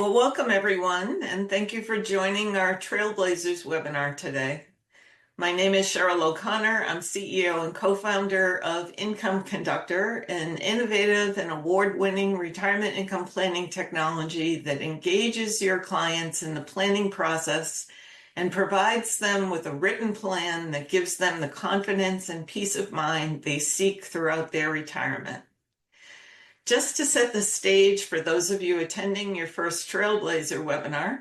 Well, welcome everyone, and thank you for joining our Trailblazers webinar today. My name is Cheryl O'Connor. I'm CEO and co-founder of Income Conductor, an innovative and award-winning retirement income planning technology that engages your clients in the planning process and provides them with a written plan that gives them the confidence and peace of mind they seek throughout their retirement. Just to set the stage for those of you attending your first Trailblazer webinar,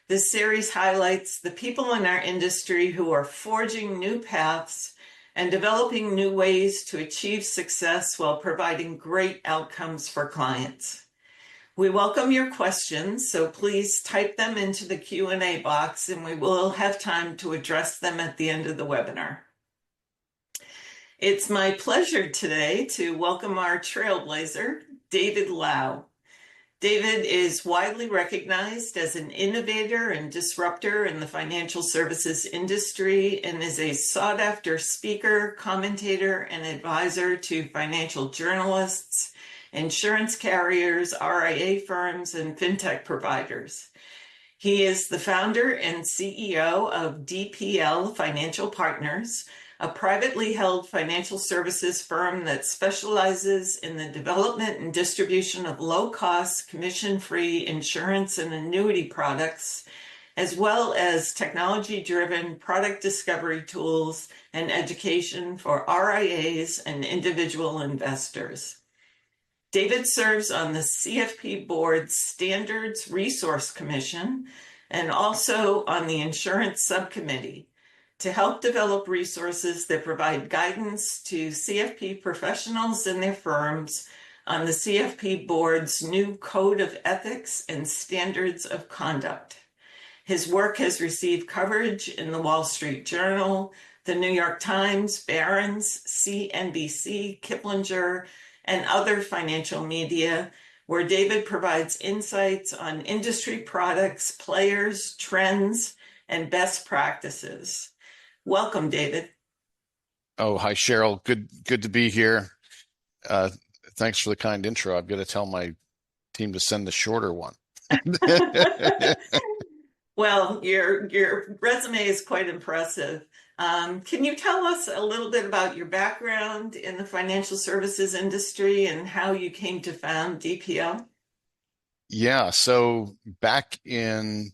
this series highlights the people in our industry who are forging new paths and developing new ways to achieve success while providing great outcomes for clients. We welcome your questions, so please type them into the Q&A box and we will have time to address them at the end of the webinar. It's my pleasure today to welcome our Trailblazer, David Lau. David is widely recognized as an innovator and disruptor in the financial services industry and is a sought-after speaker, commentator, and advisor to financial journalists, insurance carriers, RIA firms, and fintech providers. He is the founder and CEO of DPL Financial Partners, a privately held financial services firm that specializes in the development and distribution of low-cost, commission-free insurance and annuity products, as well as technology-driven product discovery tools and education for RIAs and individual investors. David serves on the CFP Board's Standards Resource Commission and also on the Insurance Subcommittee to help develop resources that provide guidance to CFP professionals and their firms on the CFP Board's new Code of Ethics and Standards of Conduct. His work has received coverage in the Wall Street Journal, the New York Times, Barron's, CNBC, Kiplinger, and other financial media, where David provides insights on industry products, players, trends, and best practices. Welcome, David. Oh, hi, Cheryl. Good to be here. Thanks for the kind intro. I've got to tell my team to send the shorter one. Well, your resume is quite impressive. Can you tell us a little bit about your background in the financial services industry and how you came to found DPL? Yeah, so back in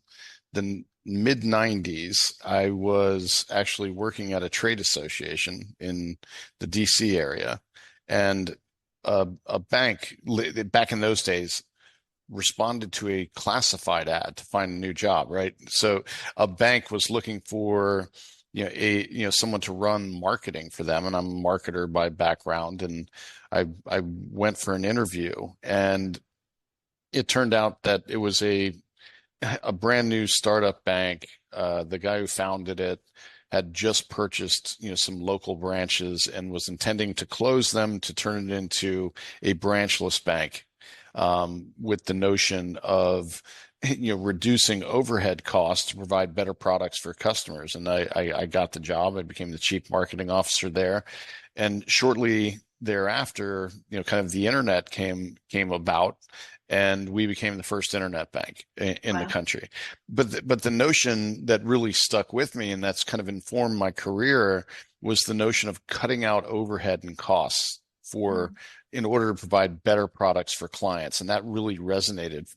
the mid-90s, I was actually working at a trade association in the DC area, and a bank back in those days responded to a classified ad to find a new job, right? So a bank was looking for someone to run marketing for them, and I'm a marketer by background, and I went for an interview, and it turned out that it was a brand new startup bank. The guy who founded it had just purchased, some local branches and was intending to close them to turn it into a branchless bank, with the notion of, reducing overhead costs to provide better products for customers. And I got the job. I became the chief marketing officer there. And shortly thereafter, kind of the internet came about, and we became the first internet bank in the country. But the notion that really stuck with me, and that's kind of informed my career, was the notion of cutting out overhead and costs in order to provide better products for clients. And that really resonated,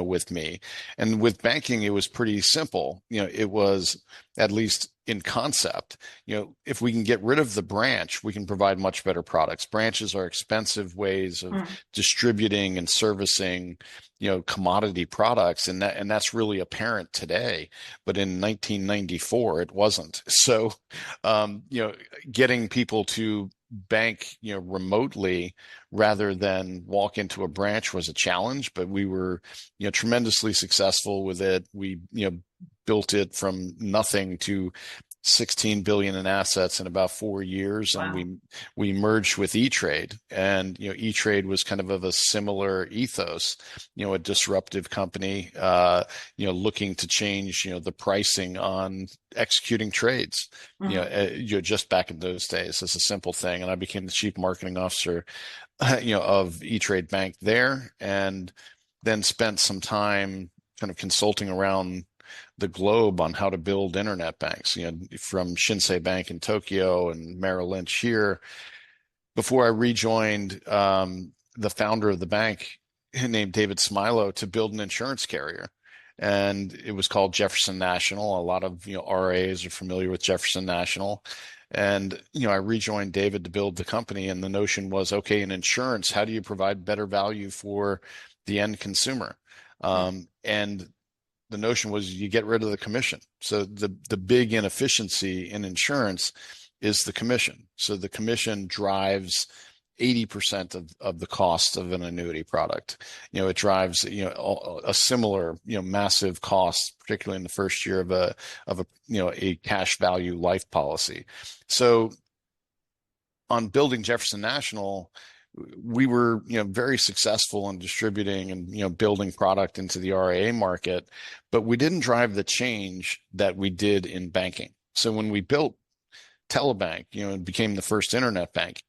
with me. And with banking, it was pretty simple. It was, at least in concept, if we can get rid of the branch, we can provide much better products. Branches are expensive ways of distributing and servicing, commodity products. And that's really apparent today. But in 1994, it wasn't. So, getting people to bank, remotely rather than walk into a branch was a challenge, but we were, tremendously successful with it. We, built it from nothing to 16 billion in assets in about 4 years. Wow. And we merged with E-Trade, and, E-Trade was kind of a similar ethos, a disruptive company, looking to change, the pricing on executing trades, just back in those days as a simple thing. And I became the chief marketing officer, of E-Trade Bank there, and then spent some time kind of consulting around the globe on how to build internet banks, from Shinsei Bank in Tokyo and Merrill Lynch here. Before I rejoined the founder of the bank, named David Smilo, to build an insurance carrier. And it was called Jefferson National. A lot of RAs are familiar with Jefferson National. And I rejoined David to build the company, and the notion was, okay, in insurance, how do you provide better value for the end consumer? And the notion was you get rid of the commission. So the big inefficiency in insurance is the commission. So the commission drives 80% of the cost of an annuity product. It drives a similar massive cost, particularly in the first year of a cash value life policy. So on building Jefferson National, we were very successful in distributing and building product into the RIA market, but we didn't drive the change that we did in banking. So when we built Telebank, and became the first internet bank,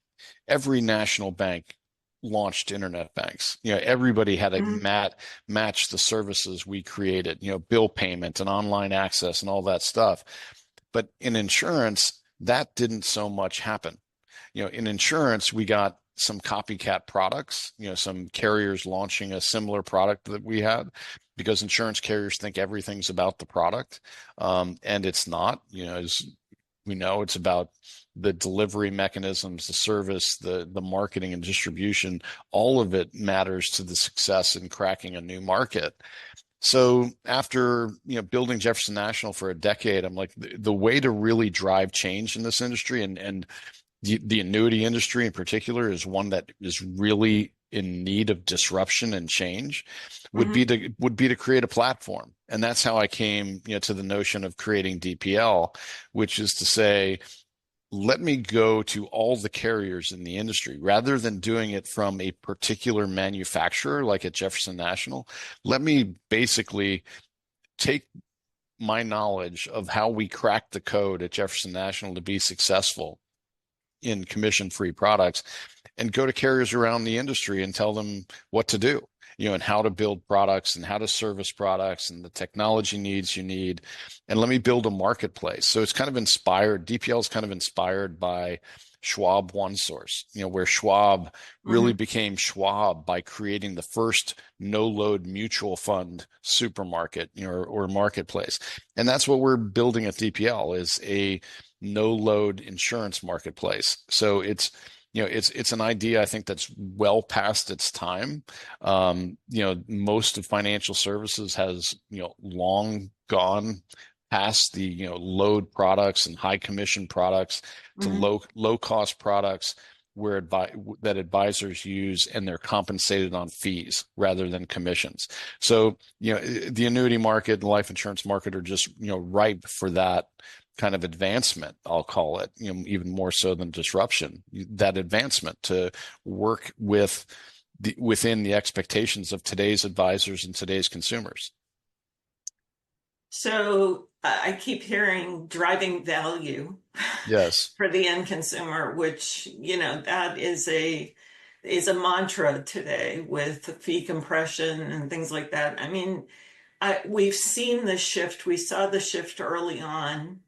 every national bank launched internet banks. Everybody had to match the services we created, bill payment and online access and all that stuff. But in insurance, that didn't so much happen. In insurance, we got some copycat products, some carriers launching a similar product that we had, because insurance carriers think everything's about the product. And it's not, as we know, it's about the delivery mechanisms, the service, the marketing and distribution. All of it matters to the success in cracking a new market. So after building Jefferson National for a decade, I'm like, the way to really drive change in this industry, and the annuity industry in particular is one that is really in need of disruption and change, would be to create a platform. And that's how I came to the notion of creating DPL, which is to say, let me go to all the carriers in the industry rather than doing it from a particular manufacturer like at Jefferson National. Let me basically take my knowledge of how we cracked the code at Jefferson National to be successful in commission-free products, and go to carriers around the industry and tell them what to do, and how to build products and how to service products and the technology needs you need. And let me build a marketplace. So it's kind of inspired, DPL is kind of inspired by Schwab OneSource, where Schwab really became Schwab by creating the first no-load mutual fund supermarket, or marketplace. And that's what we're building at DPL, is a no-load insurance marketplace. So it's an idea, I think, that's well past its time. Most of financial services has long gone past the load products and high commission products to low cost products that advisors use, and they're compensated on fees rather than commissions. So the annuity market and life insurance market are just ripe for that kind of advancement, I'll call it, even more so than disruption, that advancement to work within the expectations of today's advisors and today's consumers. So I keep hearing driving value Yes. for the end consumer, which, that is a mantra today with fee compression and things like that. I mean, we've seen the shift. We saw the shift early on,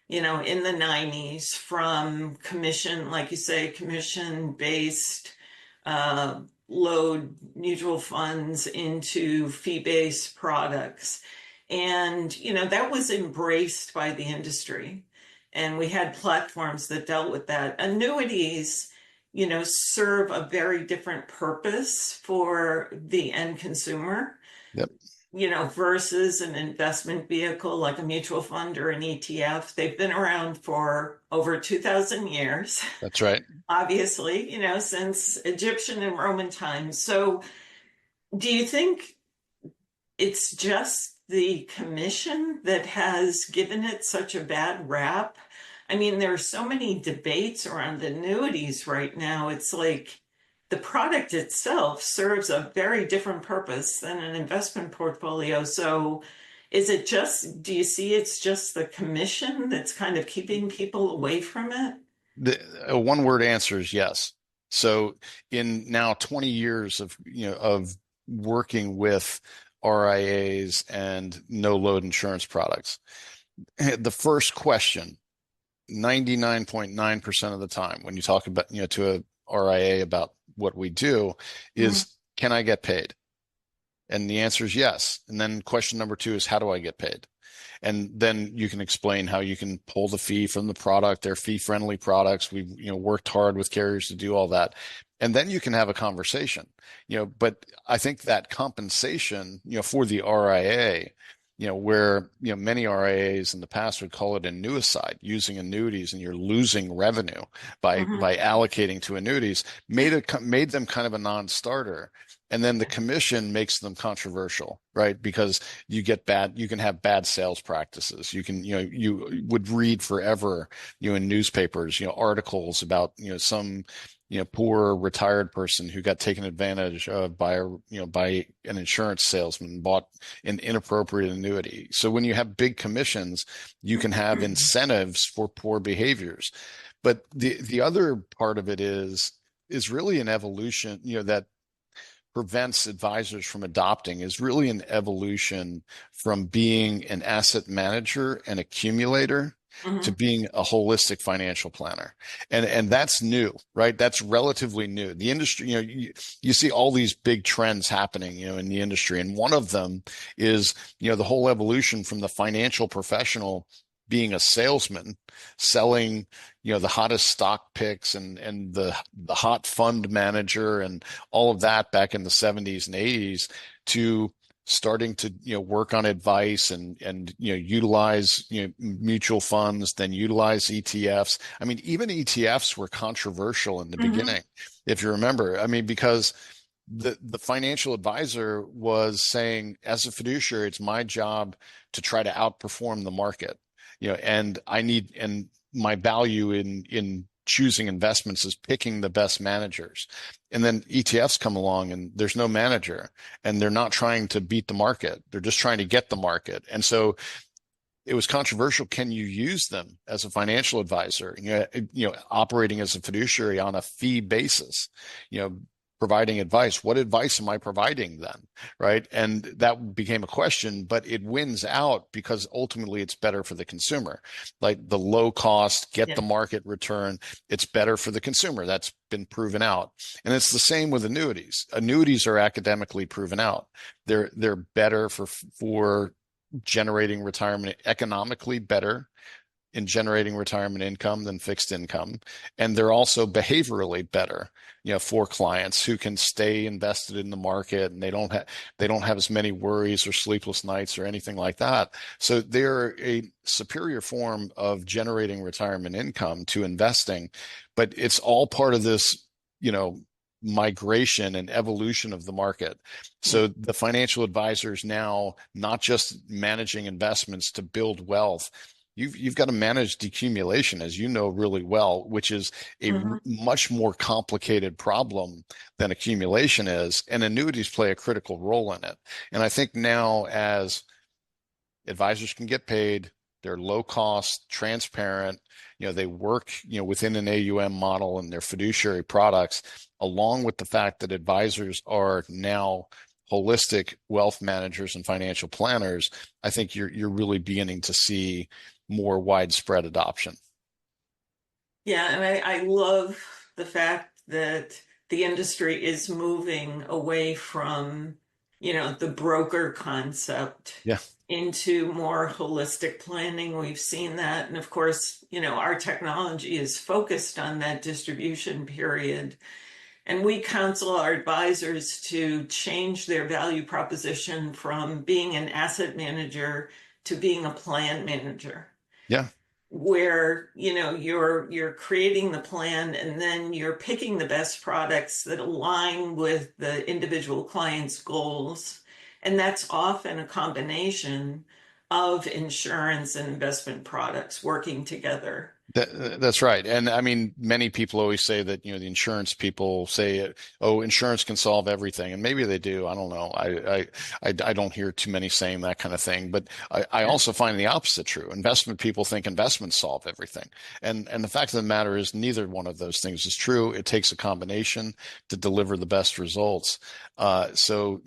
in the 90s, from commission, like you say, commission-based load mutual funds into fee-based products. And, that was embraced by the industry. And we had platforms that dealt with that. Annuities, serve a very different purpose for the end consumer. Yep. Versus an investment vehicle like a mutual fund or an ETF. They've been around for over 2,000 years. That's right. Obviously, since Egyptian and Roman times. So do you think it's just the commission that has given it such a bad rap? I mean, there are so many debates around annuities right now. It's like the product itself serves a very different purpose than an investment portfolio. So do you see it's just the commission that's kind of keeping people away from it? The one word answer is yes. So in now 20 years of working with RIAs and no load insurance products. The first question, 99.9% of the time when you talk about, to a RIA about what we do Mhm. is, can I get paid? And the answer is yes. And then question number two is, how do I get paid? And then you can explain how you can pull the fee from the product. They're fee-friendly products. We've, worked hard with carriers to do all that. And then you can have a conversation, but I think that compensation, for the RIA, where, many RIAs in the past would call it annuicide, using annuities, and you're losing revenue by Mhm. allocating to annuities, made them kind of a non-starter. And then the commission makes them controversial, right? Because you can have bad sales practices. You would read forever, in newspapers, articles about, some, poor retired person who got taken advantage of by an insurance salesman, bought an inappropriate annuity. So when you have big commissions, you can have incentives for poor behaviors. But the other part of it is really an evolution, that prevents advisors from adopting, is really an evolution from being an asset manager and accumulator to Mhm. being a holistic financial planner. And that's new, right? That's relatively new. The industry, you see all these big trends happening, in the industry. And one of them is, the whole evolution from the financial professional being a salesman, selling, the hottest stock picks and the hot fund manager and all of that back in the 70s and 80s, to starting to, work on advice and utilize, mutual funds, then utilize ETFs. I mean, even ETFs were controversial in the Mhm. beginning, if you remember. I mean, because the financial advisor was saying, as a fiduciary, it's my job to try to outperform the market, and my value in choosing investments is picking the best managers. And then ETFs come along and there's no manager, and they're not trying to beat the market. They're just trying to get the market. And so it was controversial. Can you use them as a financial advisor, operating as a fiduciary on a fee basis, you know, providing advice? What advice am I providing then? Right. And that became a question, but it wins out because ultimately it's better for the consumer. Like the low cost, get Yeah. the market return. It's better for the consumer. That's been proven out. And it's the same with annuities. Annuities are academically proven out. They're better for generating retirement, economically better in generating retirement income than fixed income. And they're also behaviorally better, for clients who can stay invested in the market, and they don't have as many worries or sleepless nights or anything like that. So they're a superior form of generating retirement income to investing, but it's all part of this, migration and evolution of the market. Yeah. So the financial advisor is now not just managing investments to build wealth. You've got to manage decumulation, as you know really well, which is a Mhm. much more complicated problem than accumulation is, and annuities play a critical role in it. And I think now, as advisors can get paid, they're low cost, transparent, they work, within an AUM model and their fiduciary products, along with the fact that advisors are now holistic wealth managers and financial planners. I think you're really beginning to see more widespread adoption. Yeah, and I love the fact that the industry is moving away from, the broker concept Yeah. into more holistic planning. We've seen that. And of course, our technology is focused on that distribution period. And we counsel our advisors to change their value proposition from being an asset manager to being a plan manager, Yeah. where you're creating the plan and then you're picking the best products that align with the individual client's goals, and that's often a combination of insurance and investment products working together. That's right. And I mean, many people always say that, the insurance people say, oh, insurance can solve everything. And maybe they do. I don't know. I don't hear too many saying that kind of thing. But I Yeah. also find the opposite true. Investment people think investments solve everything. And the fact of the matter is neither one of those things is true. It takes a combination to deliver the best results. So,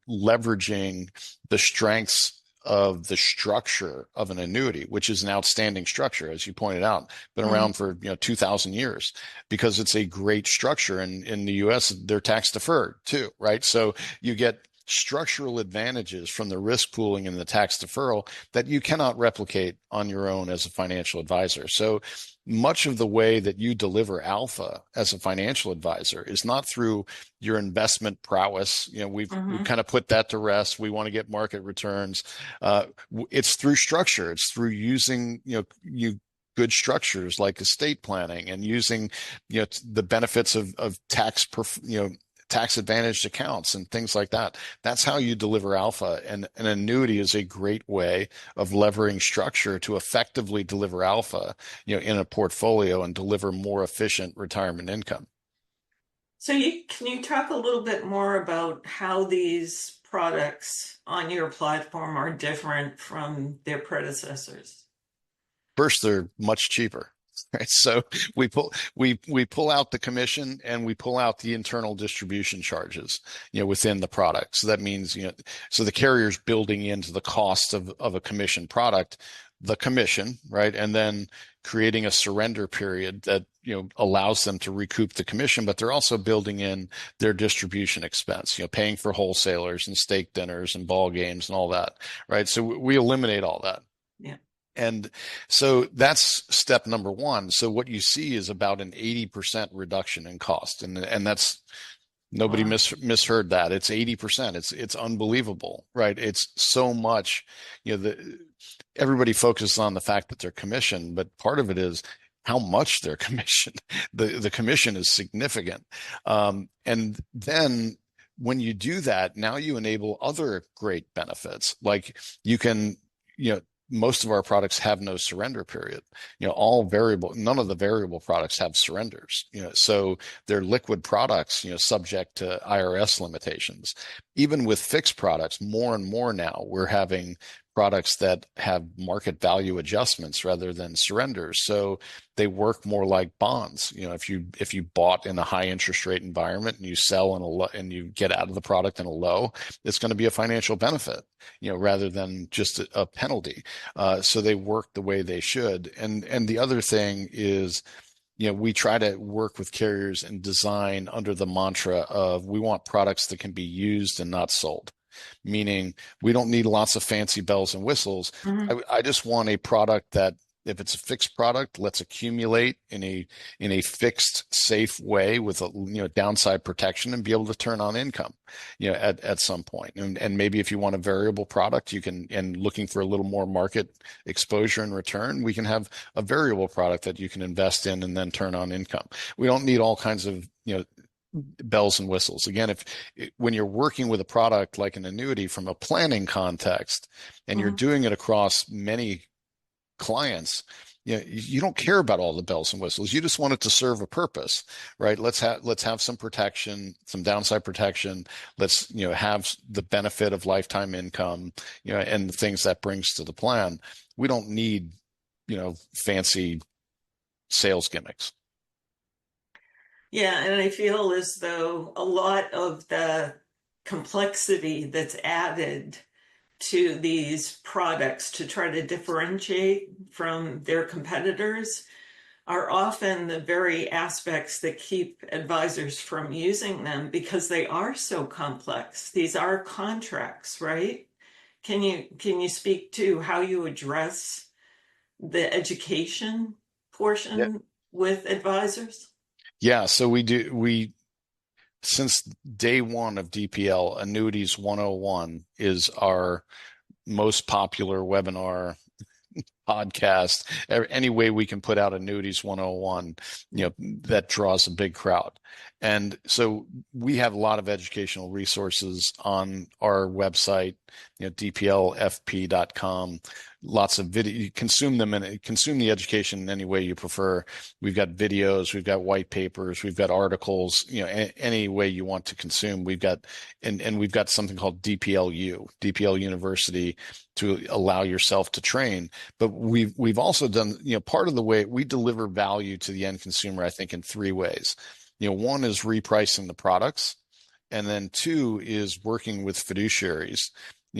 leveraging the strengths of the structure of an annuity, which is an outstanding structure, as you pointed out, been Mhm. around for 2,000 years because it's a great structure. And in the US, they're tax deferred too, right? So you get structural advantages from the risk pooling and the tax deferral that you cannot replicate on your own as a financial advisor. So much of the way that you deliver alpha as a financial advisor is not through your investment prowess. We've Mhm. kind of put that to rest. We want to get market returns. Uh, it's through structure. It's through using good structures like estate planning and using the benefits of tax advantaged accounts and things like that. That's how you deliver alpha. And an annuity is a great way of levering structure to effectively deliver alpha, in a portfolio and deliver more efficient retirement income. So can you talk a little bit more about how these products on your platform are different from their predecessors? First, they're much cheaper. Right. So we pull out the commission and we pull out the internal distribution charges, within the product. So that means, so the carrier's building into the cost of a commission product, the commission, right? And then creating a surrender period that, allows them to recoup the commission, but they're also building in their distribution expense, paying for wholesalers and steak dinners and ball games and all that, right? So we eliminate all that. Yeah. And so that's step number one. So what you see is about an 80% reduction in cost. And that's nobody Wow. misheard that. It's 80%. It's unbelievable, right? It's so much, everybody focuses on the fact that they're commissioned, but part of it is how much they're commissioned. The commission is significant. And then when you do that, now you enable other great benefits. Like you can, you know, most of our products have no surrender period. All variable, none of the variable products have surrenders. So they're liquid products, subject to IRS limitations. Even with fixed products, more and more now we're having products that have market value adjustments rather than surrenders. So they work more like bonds. If you bought in a high interest rate environment and you sell in a low and you get out of the product in a low, it's going to be a financial benefit, rather than just a penalty. So they work the way they should. And the other thing is, we try to work with carriers and design under the mantra of we want products that can be used and not sold. Meaning we don't need lots of fancy bells and whistles. Mhm. I just want a product that if it's a fixed product, let's accumulate in a fixed, safe way with a downside protection and be able to turn on income, at some point. And maybe if you want a variable product, you can, and looking for a little more market exposure and return, we can have a variable product that you can invest in and then turn on income. We don't need all kinds of, bells and whistles. Again, if when you're working with a product like an annuity from a planning context and you're Mhm. doing it across many clients, you don't care about all the bells and whistles. You just want it to serve a purpose, right? Let's have some protection, some downside protection. Let's have the benefit of lifetime income, and the things that brings to the plan. We don't need fancy sales gimmicks. Yeah, and I feel as though a lot of the complexity that's added to these products to try to differentiate from their competitors are often the very aspects that keep advisors from using them because they are so complex. These are contracts, right? Can you speak to how you address the education Yeah. portion with advisors? Yeah, so we since day one of DPL, Annuities 101 is our most popular webinar podcast, any way we can put out annuities 101, that draws a big crowd. And so we have a lot of educational resources on our website, dplfp.com. Lots of video. You consume them and consume the education in any way you prefer. We've got videos, we've got white papers, we've got articles, any way you want to consume. We've got, and we've got something called DPL University to allow yourself to train. But we've also done, part of the way we deliver value to the end consumer, I think, in three ways. One is repricing the products. And then two is working with fiduciaries,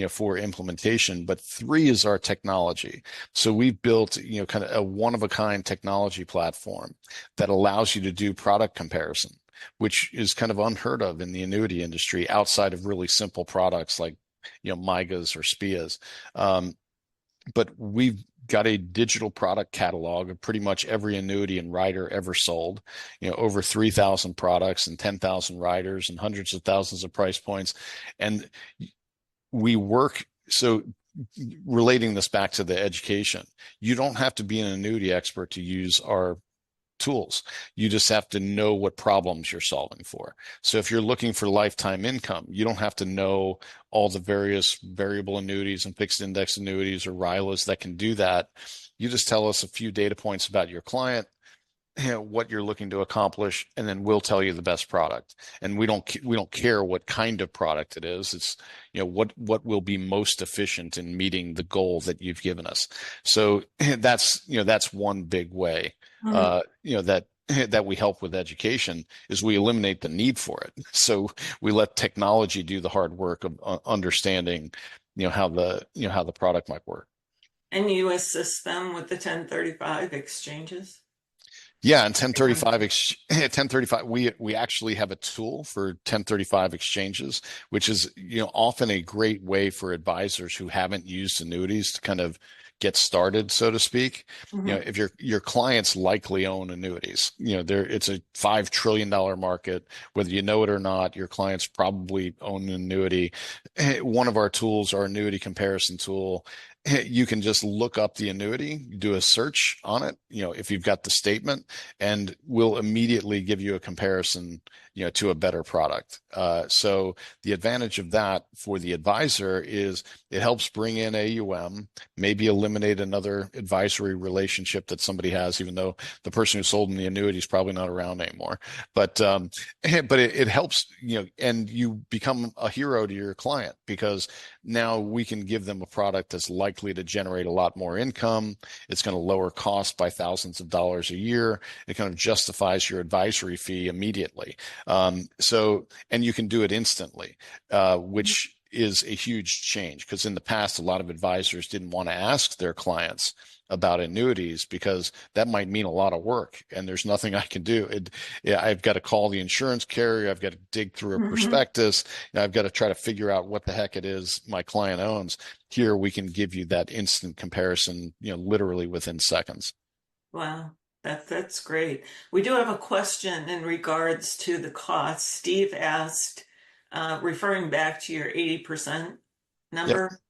for implementation. But three is our technology. So we've built, kind of a one-of-a-kind technology platform that allows you to do product comparison, which is kind of unheard of in the annuity industry outside of really simple products like, MYGAs or SPIAs. But we've got a digital product catalog of pretty much every annuity and rider ever sold, over 3,000 products and 10,000 riders and hundreds of thousands of price points. And we work, so relating this back to the education, you don't have to be an annuity expert to use our tools. You just have to know what problems you're solving for. So if you're looking for lifetime income, you don't have to know all the various variable annuities and fixed index annuities or RILAs that can do that. You just tell us a few data points about your client, what you're looking to accomplish, and then we'll tell you the best product. And we don't care what kind of product it is. It's what will be most efficient in meeting the goal that you've given us. So that's one big way that we help with education is we eliminate the need for it. So we let technology do the hard work of understanding how the product might work. And you assist them with the 1035 exchanges? Yeah, and 1035, we actually have a tool for 1035 exchanges, which is, often a great way for advisors who haven't used annuities to kind of get started, so to speak. If your clients likely own annuities, it's a $5 trillion market, whether you know it or not, your clients probably own an annuity. One of our tools, our annuity comparison tool, you can just look up the annuity, do a search on it, if you've got the statement, and we'll immediately give you a comparison, to a better product. So the advantage of that for the advisor is it helps bring in AUM, maybe eliminate another advisory relationship that somebody has, even though the person who sold them the annuity is probably not around anymore. But it helps, and you become a hero to your client because now we can give them a product that's likely to generate a lot more income. It's going to lower costs by thousands of dollars a year. It kind of justifies your advisory fee immediately. And you can do it instantly, which is a huge change because in the past, a lot of advisors didn't want to ask their clients about annuities because that might mean a lot of work and there's nothing I can do. I've got to call the insurance carrier. I've got to dig through a prospectus. I've got to try to figure out what the heck it is my client owns. Here, we can give you that instant comparison, literally within seconds. Wow. That's great. We do have a question in regards to the cost. Steve asked, referring back to your 80% number,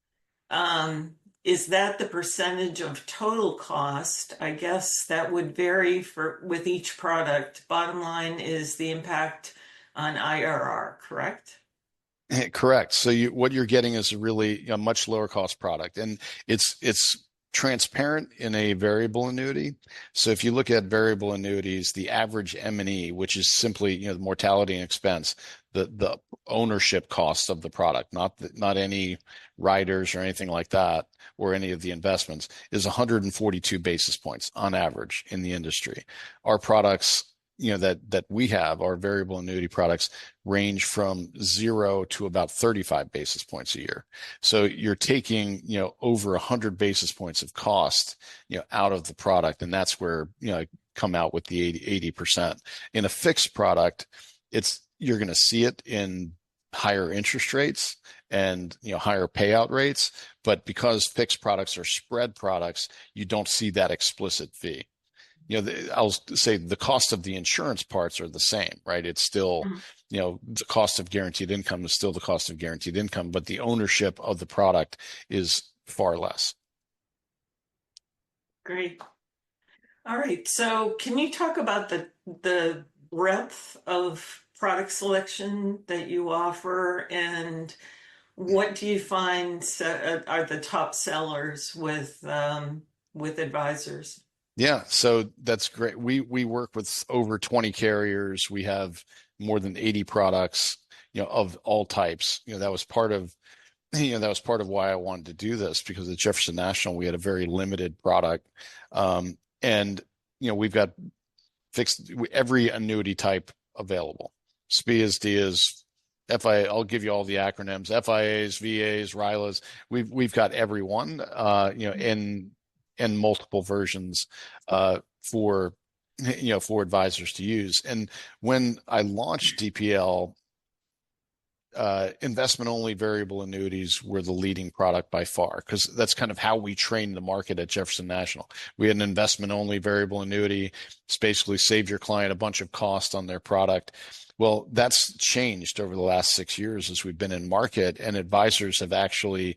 is that the percentage of total cost? I guess that would vary with each product. Bottom line is the impact on IRR, correct? Correct. So what you're getting is really a much lower cost product, and it's transparent in a variable annuity. So if you look at variable annuities, the average M&E, which is simply the mortality and expense, the ownership cost of the product, not any riders or anything like that, or any of the investments, is 142 basis points on average in the industry. Our products, that we have, our variable annuity products, range from 0 to about 35 basis points a year. So you're taking, over 100 basis points of cost, out of the product. And that's where, I come out with the 80%. In a fixed product, you're going to see it in higher interest rates and higher payout rates. But because fixed products are spread products, you don't see that explicit fee. I'll say the cost of the insurance parts are the same, right? It's still, the cost of guaranteed income is still the cost of guaranteed income, but the ownership of the product is far less. Great. All right. So can you talk about the breadth of product selection that you offer, and what do you find are the top sellers with advisors? Yeah, so that's great. We work with over 20 carriers. We have more than 80 products, of all types. That was part of that was part of why I wanted to do this, because at Jefferson National we had a very limited product. And we've got fixed every annuity type available. SPIAs, DIAs, FIA, I'll give you all the acronyms: FIAs, VAs, RILAs. We've got every one, in multiple versions, for for advisors to use. And when I launched DPL, investment only variable annuities were the leading product by far, because that's kind of how we trained the market at Jefferson National. We had an investment only variable annuity. It's basically save your client a bunch of cost on their product. Well, that's changed over the last 6 years as we've been in market, and advisors have actually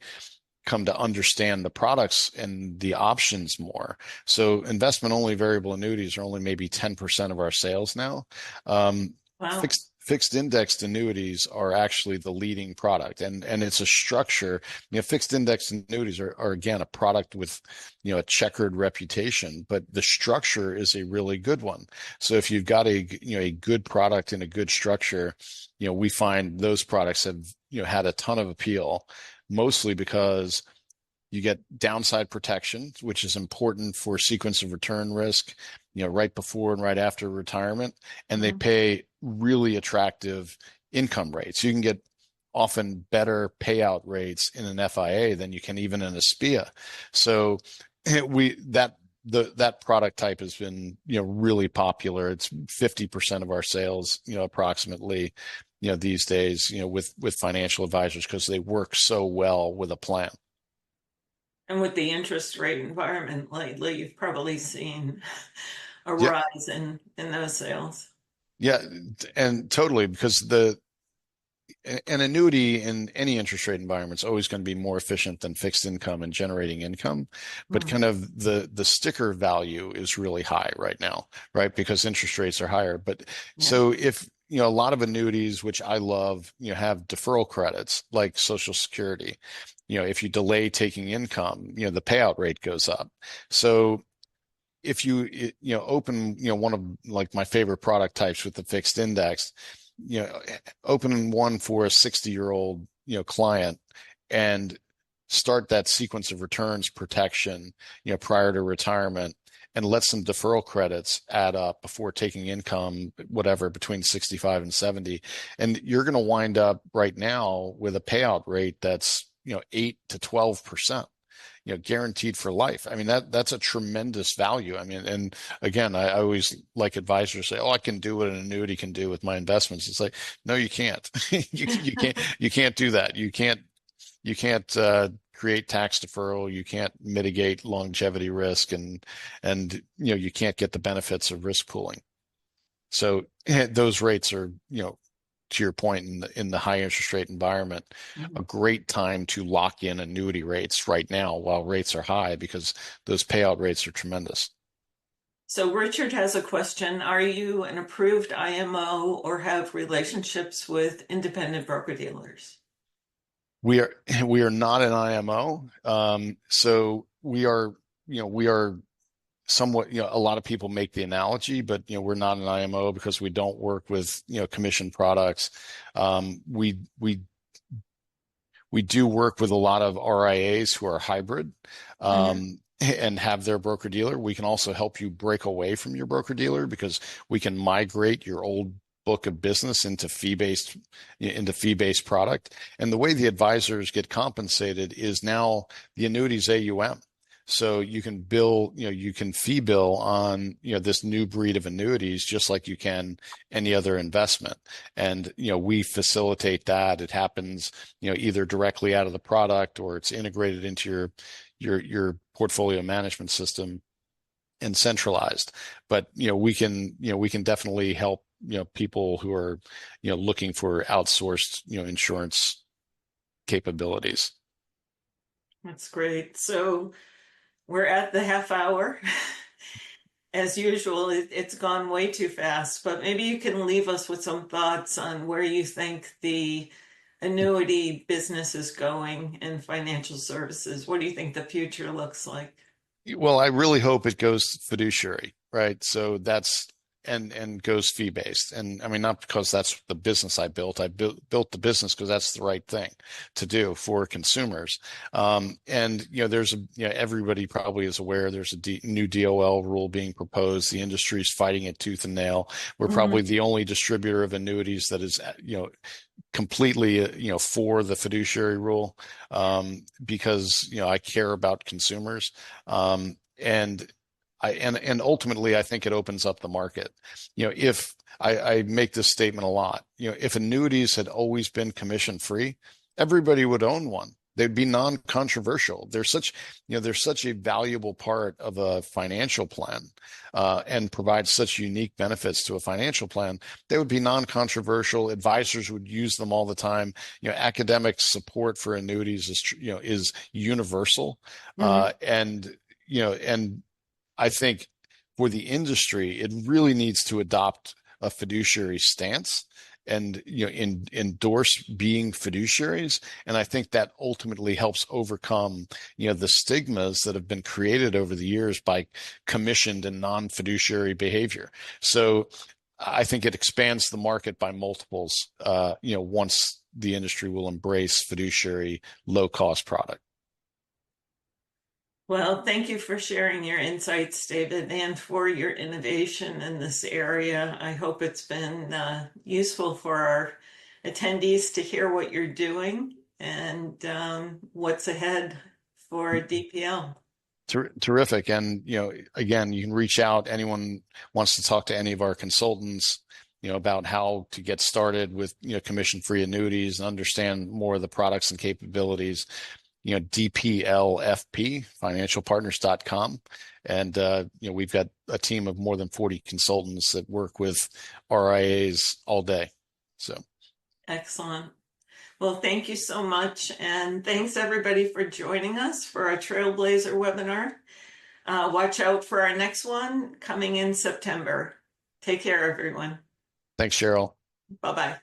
come to understand the products and the options more. So investment only variable annuities are only maybe 10% of our sales now. Wow. Fixed indexed annuities are actually the leading product, and it's a structure. Fixed indexed annuities are again a product with a checkered reputation, but the structure is a really good one. So if you've got a good product and a good structure, we find those products have had a ton of appeal, mostly because you get downside protection, which is important for sequence of return risk, right before and right after retirement. And they Mhm. pay really attractive income rates. You can get often better payout rates in an FIA than you can even in a SPIA. So that product type has been, really popular. It's 50% of our sales, approximately, these days, with financial advisors, because they work so well with a plan. And with the interest rate environment lately, you've probably seen a Yeah, rise in those sales. yeah, and totally, because an annuity in any interest rate environment is always going to be more efficient than fixed income and generating income, but Hmm. kind of the sticker value is really high right now, right? Because interest rates are higher. But Yeah. so if a lot of annuities, which I love, have deferral credits like Social Security. If you delay taking income, the payout rate goes up. So if open one of like my favorite product types with the fixed index, you know open one for a 60-year-old client, and start that sequence of returns protection prior to retirement, and let some deferral credits add up before taking income, whatever, between 65 and 70, and you're going to wind up right now with a payout rate that's 8 to 12%, guaranteed for life. I mean, that's a tremendous value. I mean, and again, I always like advisors say, "Oh, I can do what an annuity can do with my investments." It's like, no, you can't. You can't do that. You can't create tax deferral. You can't mitigate longevity risk, and you can't get the benefits of risk pooling. So those rates are, to your point, in the high interest rate environment, a Mhm. great time to lock in annuity rates right now while rates are high, because those payout rates are tremendous. So Richard has a question. Are you an approved IMO or have relationships with independent broker-dealers? We are we are not an IMO, so we are somewhat, a lot of people make the analogy, but we're not an IMO because we don't work with commission products. We do work with a lot of RIAs who are hybrid, Hmm. and have their broker dealer. We can also help you break away from your broker dealer, because we can migrate your old book of business into fee-based product. And the way the advisors get compensated is now the annuities AUM. So you can fee bill on, this new breed of annuities, just like you can any other investment. And, we facilitate that. It happens, either directly out of the product, or it's integrated into your portfolio management system and centralized. But, we can definitely help, people who are, looking for outsourced, insurance capabilities. That's great. So We're at the half hour. As usual, it's gone way too fast, but maybe you can leave us with some thoughts on where you think the annuity business is going in financial services. What do you think the future looks like? Well, I really hope it goes fiduciary, right? So that's and goes fee based. And I mean, not because that's the business I built. I built the business because that's the right thing to do for consumers. And there's everybody probably is aware there's a new DOL rule being proposed. The industry is fighting it tooth and nail. We're probably Mhm. the only distributor of annuities that is completely for the fiduciary rule, because I care about consumers, and and ultimately I think it opens up the market. If I make this statement a lot, if annuities had always been commission free, everybody would own one. They'd be non-controversial. They're such a valuable part of a financial plan, and provide such unique benefits to a financial plan. They would be non-controversial. Advisors would use them all the time. Academic support for annuities is universal, Mhm. and and I think for the industry, it really needs to adopt a fiduciary stance and endorse being fiduciaries. And I think that ultimately helps overcome the stigmas that have been created over the years by commissioned and non-fiduciary behavior. So I think it expands the market by multiples, once the industry will embrace fiduciary low cost product. Well, thank you for sharing your insights, David, and for your innovation in this area. I hope it's been useful for our attendees to hear what you're doing and what's ahead for DPL. Terrific. And, again, you can reach out. Anyone wants to talk to any of our consultants, about how to get started with, commission-free annuities and understand more of the products and capabilities, DPLFP, financialpartners.com. And, we've got a team of more than 40 consultants that work with RIAs all day. So Excellent. Well, thank you so much. And thanks everybody for joining us for our Trailblazer webinar. Watch out for our next one coming in September. Take care, everyone. thanks, Cheryl. Bye-bye.